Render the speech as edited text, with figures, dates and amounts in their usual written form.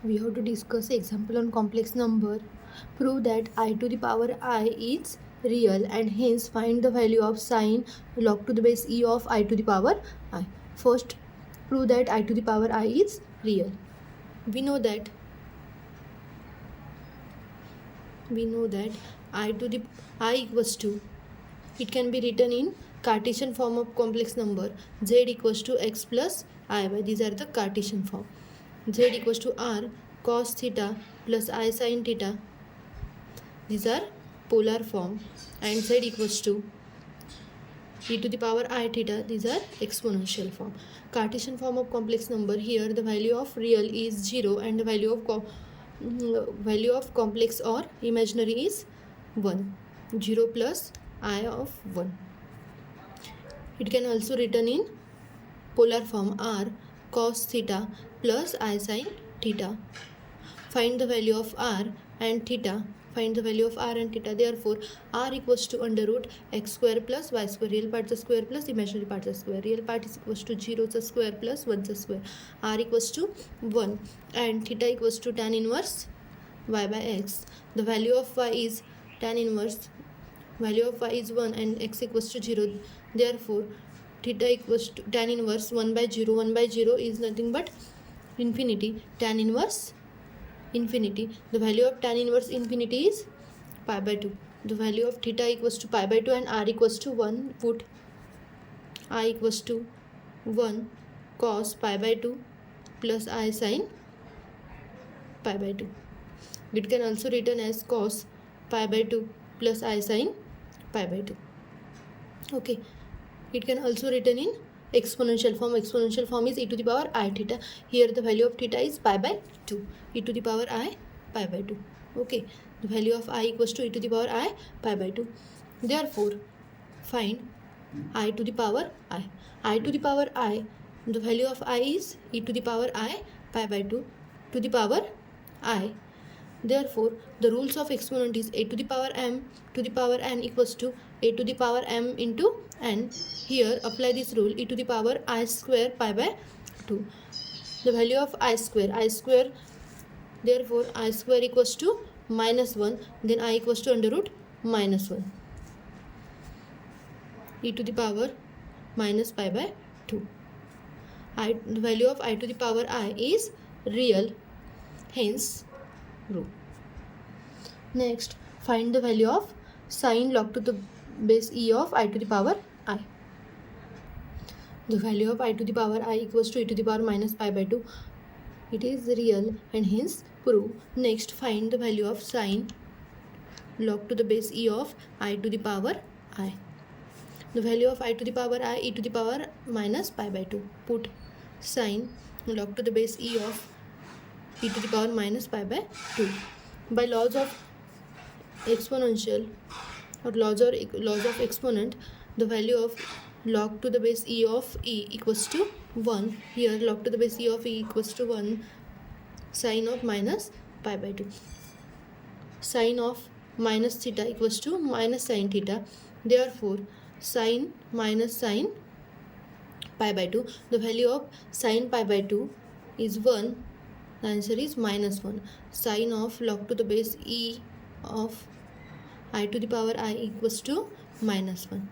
we have to discuss example on complex number. Prove that I to the power I is real and hence find the value of sine log to the base e of I to the power I. First, prove that I to the power I is real. We know that I to the I equals to, it can be written in Cartesian form of complex number. Z equals to x plus I y. These are the Cartesian form. Z equals to r cos theta plus I sin theta. These are polar form. And z equals to e to the power I theta. These are exponential form. Cartesian form of complex number. Here the value of real is 0 and the value of complex or imaginary is 1. 0 plus I of 1. It can also written in polar form r cos theta plus I sin theta. Find the value of r and theta. Find the value of r and theta. Therefore, r equals to under root x square plus y square. Real parts are square plus imaginary parts are square. Real part is equals to 0 square plus 1 square. R equals to 1 and theta equals to tan inverse y by x. The value of y is tan inverse. Value of y is 1 and x equals to 0. Therefore, theta equals to tan inverse 1 by 0. 1 by 0 is nothing but infinity. Tan inverse infinity. The value of tan inverse infinity is pi by 2. The value of theta equals to pi by 2 and r equals to 1. Put I equals to 1 cos pi by 2 plus I sin pi by 2. It can also written as cos pi by 2 plus I sin pi by 2. Okay. It can also written in exponential form. Exponential form is e to the power I theta. Here the value of theta is pi by 2. E to the power I pi by 2. Okay. The value of I equals to e to the power I pi by 2. Therefore, find I to the power I. I to the power I. The value of I is e to the power I pi by 2 to the power I. Therefore, the rules of exponent is a to the power m to the power n equals to a to the power m into n. Here, apply this rule e to the power I square pi by 2. The value of I square, therefore I square equals to minus 1, then I equals to under root minus 1. E to the power minus pi by 2. The value of I to the power I is real, hence rule. Next, find the value of sine log to the base e of I to the power I. The value of I to the power I equals to e to the power minus pi by 2. It is real and hence prove. Next, find the value of sine log to the base e of I to the power I. The value of I to the power I e to the power minus pi by 2. Put sine log to the base e of e to the power minus pi by 2. By laws of exponential or laws of exponent, the value of log to the base e of e equals to 1. Here log to the base e of e equals to 1. Sine of minus pi by 2. Sine of minus theta equals to minus sine theta. Therefore, sine minus sine pi by 2. The value of sine pi by 2 is 1. The answer is minus 1. Sine of log to the base e of I to the power I equals to minus 1.